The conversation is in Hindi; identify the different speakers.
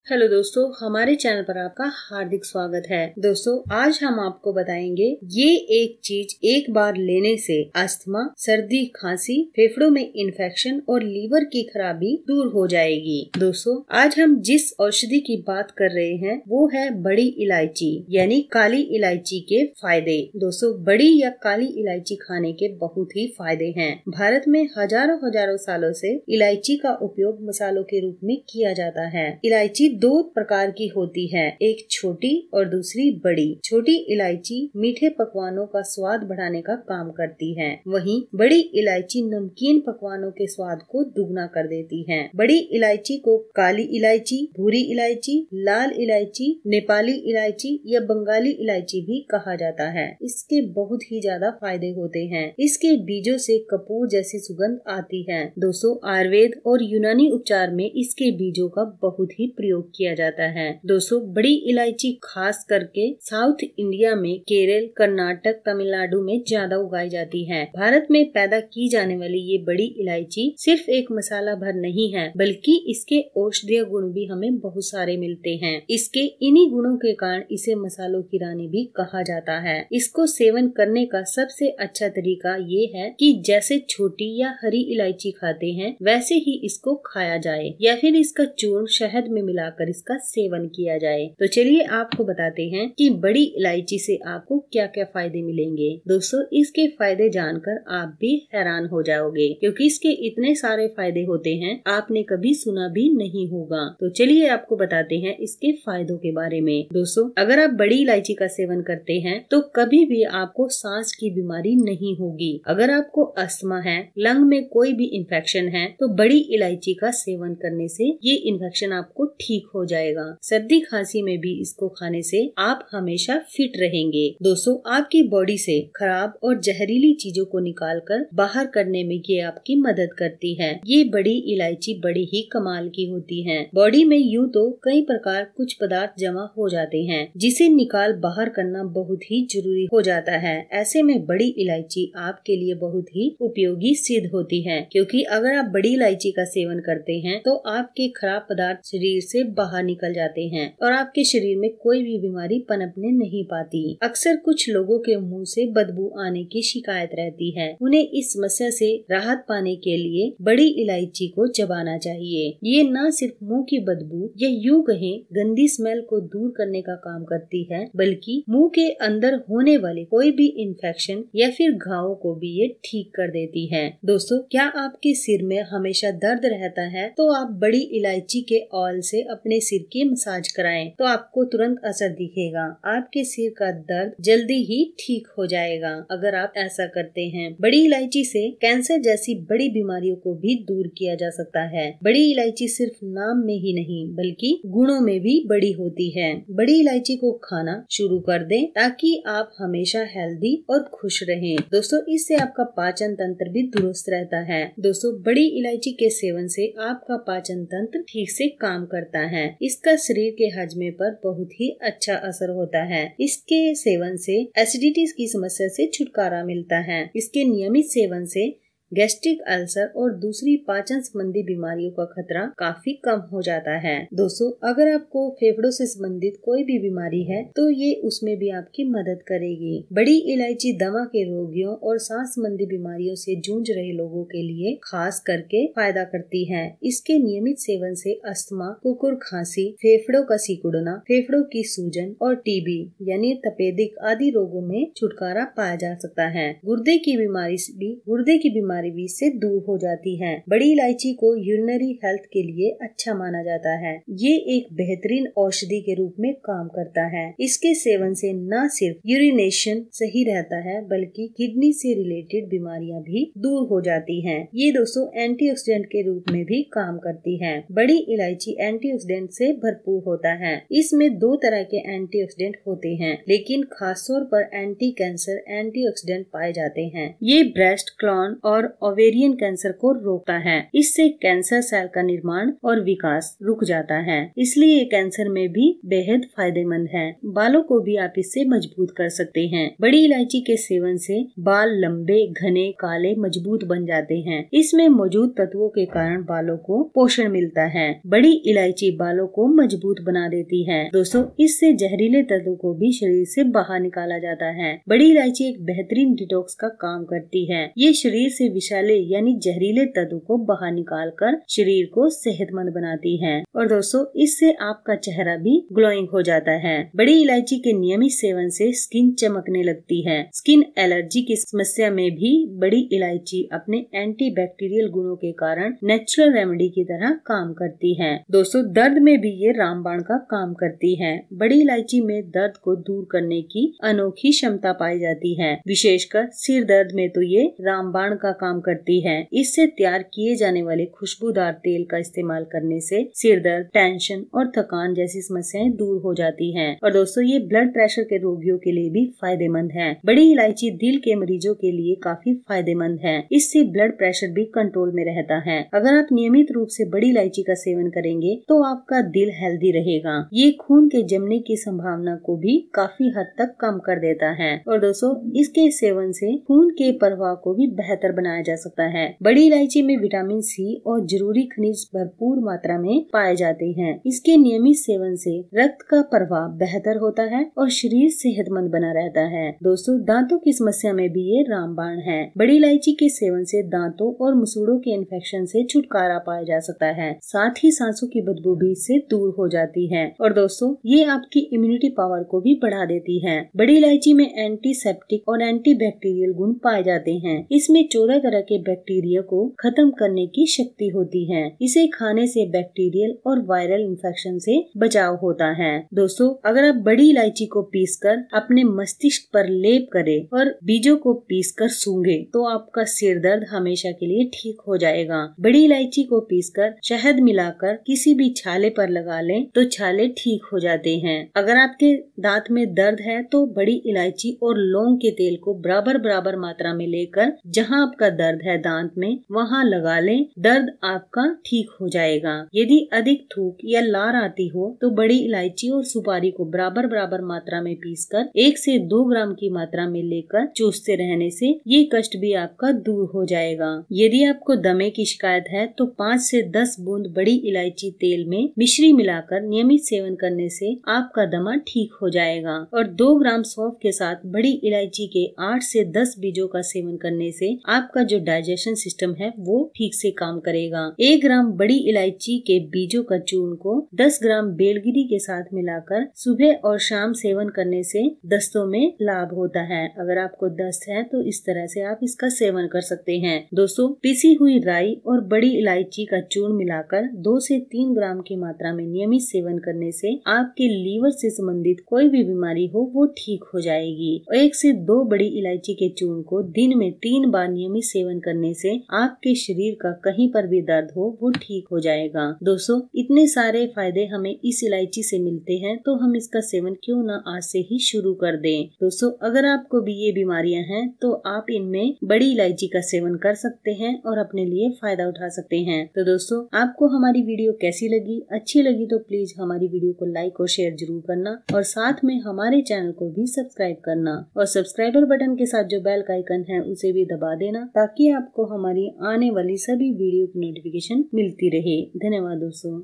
Speaker 1: हेलो दोस्तों, हमारे चैनल पर आपका हार्दिक स्वागत है। दोस्तों, आज हम आपको बताएंगे ये एक चीज एक बार लेने से अस्थमा, सर्दी, खांसी, फेफड़ों में इन्फेक्शन और लीवर की खराबी दूर हो जाएगी। दोस्तों, आज हम जिस औषधि की बात कर रहे हैं वो है बड़ी इलायची यानी काली इलायची के फायदे। दोस्तों, बड़ी या काली इलायची खाने के बहुत ही फायदे हैं। भारत में हजारों सालों से इलायची का उपयोग मसालों के रूप में किया जाता है। इलायची दो प्रकार की होती है, एक छोटी और दूसरी बड़ी। छोटी इलायची मीठे पकवानों का स्वाद बढ़ाने का काम करती है, वहीं बड़ी इलायची नमकीन पकवानों के स्वाद को दुगना कर देती है। बड़ी इलायची को काली इलायची, भूरी इलायची, लाल इलायची, नेपाली इलायची या बंगाली इलायची भी कहा जाता है। इसके बहुत ही ज्यादा फायदे होते हैं। इसके बीजों से कपूर जैसी सुगंध आती है। दोस्तों, आयुर्वेद और यूनानी उपचार में इसके बीजों का बहुत ही प्रयोग किया जाता है। दोस्तों, बड़ी इलायची खास करके साउथ इंडिया में केरल, कर्नाटक, तमिलनाडु में ज्यादा उगाई जाती है। भारत में पैदा की जाने वाली ये बड़ी इलायची सिर्फ एक मसाला भर नहीं है, बल्कि इसके औषधीय गुण भी हमें बहुत सारे मिलते हैं। इसके इन्हीं गुणों के कारण इसे मसालों की रानी भी कहा जाता है। इसको सेवन करने का सबसे अच्छा तरीका ये है कि जैसे छोटी या हरी इलायची खाते हैं वैसे ही इसको खाया जाए या फिर इसका चूर्ण शहद में मिलाकर इसका सेवन किया जाए। तो चलिए आपको बताते हैं कि बड़ी इलायची से आपको क्या क्या फायदे मिलेंगे। दोस्तों, इसके फायदे जानकर आप भी हैरान हो जाओगे, क्योंकि इसके इतने सारे फायदे होते हैं आपने कभी सुना भी नहीं होगा। तो चलिए आपको बताते हैं इसके फायदों के बारे में। दोस्तों, अगर आप बड़ी इलायची का सेवन करते हैं तो कभी भी आपको सांस की बीमारी नहीं होगी। अगर आपको अस्थमा है, लंग में कोई भी इन्फेक्शन है, तो बड़ी इलायची का सेवन करने से ये इन्फेक्शन आपको ठीक हो जाएगा। सर्दी खांसी में भी इसको खाने से आप हमेशा फिट रहेंगे। दोस्तों, आपकी बॉडी से खराब और जहरीली चीजों को निकालकर बाहर करने में ये आपकी मदद करती है। ये बड़ी इलायची बड़ी ही कमाल की होती है। बॉडी में यूं तो कई प्रकार कुछ पदार्थ जमा हो जाते हैं, जिसे निकाल बाहर करना बहुत ही जरूरी हो जाता है। ऐसे में बड़ी इलायची आपके लिए बहुत ही उपयोगी सिद्ध होती है, क्योंकि अगर आप बड़ी इलायची का सेवन करते हैं तो आपके खराब पदार्थ शरीर से बाहर निकल जाते हैं और आपके शरीर में कोई भी बीमारी पनपने नहीं पाती। अक्सर कुछ लोगों के मुंह से बदबू आने की शिकायत रहती है। उन्हें इस समस्या से राहत पाने के लिए बड़ी इलायची को चबाना चाहिए। ये न सिर्फ मुंह की बदबू या यूं कहें गंदी स्मेल को दूर करने का काम करती है, बल्कि मुंह के अंदर होने वाले कोई भी इन्फेक्शन या फिर घावों को भी ये ठीक कर देती है। दोस्तों, क्या आपके सिर में हमेशा दर्द रहता है तो आप बड़ी इलायची के ऑयल से अपने सिर की मसाज कराएं तो आपको तुरंत असर दिखेगा। आपके सिर का दर्द जल्दी ही ठीक हो जाएगा अगर आप ऐसा करते हैं। बड़ी इलायची से कैंसर जैसी बड़ी बीमारियों को भी दूर किया जा सकता है। बड़ी इलायची सिर्फ नाम में ही नहीं बल्कि गुणों में भी बड़ी होती है। बड़ी इलायची को खाना शुरू कर दें ताकि आप हमेशा हेल्दी और खुश रहें। दोस्तों, इससे आपका पाचन तंत्र भी दुरुस्त रहता है। दोस्तों, बड़ी इलायची के सेवन से आपका पाचन तंत्र ठीक से काम करता है। इसका शरीर के हजमे पर बहुत ही अच्छा असर होता है। इसके सेवन से एसिडिटी की समस्या से छुटकारा मिलता है। इसके नियमित सेवन से गैस्ट्रिक अल्सर और दूसरी पाचन संबंधी बीमारियों का खतरा काफी कम हो जाता है। दोस्तों, अगर आपको फेफड़ों से संबंधित कोई भी बीमारी है तो ये उसमें भी आपकी मदद करेगी। बड़ी इलायची दमा के रोगियों और सांस संबंधी बीमारियों से जूझ रहे लोगों के लिए खास करके फायदा करती है। इसके नियमित सेवन से अस्थमा, कुकुर खांसी, फेफड़ों का सिकुड़ना, फेफड़ों की सूजन और टीबी यानी तपेदिक आदि रोगों में छुटकारा पाया जा सकता है। गुर्दे की बीमारी भी इससे दूर हो जाती है। बड़ी इलायची को यूरिनरी हेल्थ के लिए अच्छा माना जाता है। ये एक बेहतरीन औषधि के रूप में काम करता है। इसके सेवन से न सिर्फ यूरिनेशन सही रहता है बल्कि किडनी से रिलेटेड बीमारियां भी दूर हो जाती हैं। ये दोस्तों एंटीऑक्सीडेंट के रूप में भी काम करती है। बड़ी इलायची एंटीऑक्सीडेंट से भरपूर होता है। इसमें दो तरह के एंटीऑक्सीडेंट होते हैं, लेकिन खास तौर पर एंटी कैंसर एंटीऑक्सीडेंट पाए जाते हैं। ये ब्रेस्ट, क्लॉन और और ओवेरियन कैंसर को रोकता है। इससे कैंसर सेल का निर्माण और विकास रुक जाता है, इसलिए ये कैंसर में भी बेहद फायदेमंद है। बालों को भी आप इससे मजबूत कर सकते हैं। बड़ी इलायची के सेवन से बाल लंबे, घने, काले, मजबूत बन जाते हैं। इसमें मौजूद तत्वों के कारण बालों को पोषण मिलता है। बड़ी इलायची बालों को मजबूत बना देती है। दोस्तों, इससे जहरीले तत्वों को भी शरीर से बाहर निकाला जाता है। बड़ी इलायची एक बेहतरीन डिटॉक्स का काम करती है। ये शरीर से विषैले यानी जहरीले तत्वों को बाहर निकाल कर शरीर को सेहतमंद बनाती है। और दोस्तों, इससे आपका चेहरा भी ग्लोइंग हो जाता है। बड़ी इलायची के नियमित सेवन से स्किन चमकने लगती है। स्किन एलर्जी की समस्या में भी बड़ी इलायची अपने एंटीबैक्टीरियल गुणों के कारण नेचुरल रेमेडी की तरह काम करती है। दोस्तों, दर्द में भी ये रामबाण का काम करती है। बड़ी इलायची में दर्द को दूर करने की अनोखी क्षमता पाई जाती है। विशेषकर सिर दर्द में तो ये रामबाण का काम करती है। इससे तैयार किए जाने वाले खुशबूदार तेल का इस्तेमाल करने से सिर दर्द, टेंशन और थकान जैसी समस्याएं दूर हो जाती हैं। और दोस्तों, ये ब्लड प्रेशर के रोगियों के लिए भी फायदेमंद है। बड़ी इलायची दिल के मरीजों के लिए काफी फायदेमंद है। इससे ब्लड प्रेशर भी कंट्रोल में रहता है। अगर आप नियमित रूप से बड़ी इलायची का सेवन करेंगे तो आपका दिल हेल्दी रहेगा। ये खून के जमने की संभावना को भी काफी हद तक कम कर देता है। और दोस्तों, इसके सेवन से खून के प्रवाह को भी बेहतर बनाया जा सकता है। बड़ी इलायची में विटामिन सी और जरूरी खनिज भरपूर मात्रा में पाए जाते हैं। इसके नियमित सेवन से रक्त का प्रवाह बेहतर होता है और शरीर सेहतमंद बना रहता है। दोस्तों, दांतों की समस्या में भी ये रामबाण है। बड़ी इलायची के सेवन से दांतों और मसूड़ों के इन्फेक्शन से छुटकारा पाया जा सकता है। साथ ही सांसों की बदबू भी इससे दूर हो जाती है। और दोस्तों, ये आपकी इम्यूनिटी पावर को भी बढ़ा देती है। बड़ी इलायची में एंटीसेप्टिक और एंटीबैक्टीरियल गुण पाए जाते हैं। इसमें 14 तरह के बैक्टीरिया को खत्म करने की शक्ति होती है। इसे खाने से बैक्टीरियल और वायरल इन्फेक्शन से बचाव होता है। दोस्तों, अगर आप बड़ी इलायची को पीसकर अपने मस्तिष्क पर लेप करें और बीजों को पीसकर सूंघे तो आपका सिर दर्द हमेशा के लिए ठीक हो जाएगा। बड़ी इलायची को पीसकर शहद मिलाकर किसी भी छाले पर लगा लें तो छाले ठीक हो जाते हैं। अगर आपके दांत में दर्द है तो बड़ी इलायची और लौंग के तेल को बराबर मात्रा में लेकर जहां आपका दर्द है दांत में वहां लगा लें, दर्द आपका ठीक हो जाएगा। यदि अधिक थूक या लार आती हो तो बड़ी इलायची और सुपारी को बराबर मात्रा में पीसकर 1 से 2 ग्राम की मात्रा में लेकर चूसते रहने से ये कष्ट भी आपका दूर हो जाएगा। यदि आपको दमे की शिकायत है तो 5 से 10 बूंद बड़ी इलायची तेल में मिश्री मिलाकर नियमित सेवन करने से आपका दमा ठीक हो जाएगा। और 2 ग्राम सौंफ के साथ बड़ी इलायची के 8 से 10 बीजों का सेवन करने से आपका जो डाइजेशन सिस्टम है वो ठीक से काम करेगा। 1 ग्राम बड़ी इलायची के बीजों का चूर्ण को 10 ग्राम बेलगिरी के साथ मिलाकर सुबह और शाम सेवन करने से दस्तों में लाभ होता है। अगर आपको दस्त है तो इस तरह से आप इसका सेवन कर सकते हैं। दोस्तों, पिसी हुई राई और बड़ी इलायची का चूर्ण मिलाकर 2 से 3 ग्राम की मात्रा में नियमित सेवन करने से आपके लीवर से संबंधित कोई भी बीमारी हो वो ठीक हो जाएगी। 1 से 2 बड़ी इलायची के चूर्ण को दिन में 3 बार नियमित सेवन करने से आपके शरीर का कहीं पर भी दर्द हो वो ठीक हो जाएगा। दोस्तों, इतने सारे फायदे हमें इस इलायची से मिलते हैं तो हम इसका सेवन क्यों न आज से ही शुरू कर दें। दोस्तों, अगर आपको भी ये बीमारियां हैं तो आप इनमें बड़ी इलायची का सेवन कर सकते हैं और अपने लिए फायदा उठा सकते हैं। तो दोस्तों, आपको हमारी वीडियो कैसी लगी? अच्छी लगी तो प्लीज हमारी वीडियो को लाइक और शेयर जरूर करना और साथ में हमारे चैनल को भी सब्सक्राइब करना और सब्सक्राइबर बटन के साथ जो बेल का आइकन है उसे भी दबा देना ताकि आपको हमारी आने वाली सभी वीडियो की नोटिफिकेशन मिलती रहे। धन्यवाद दोस्तों।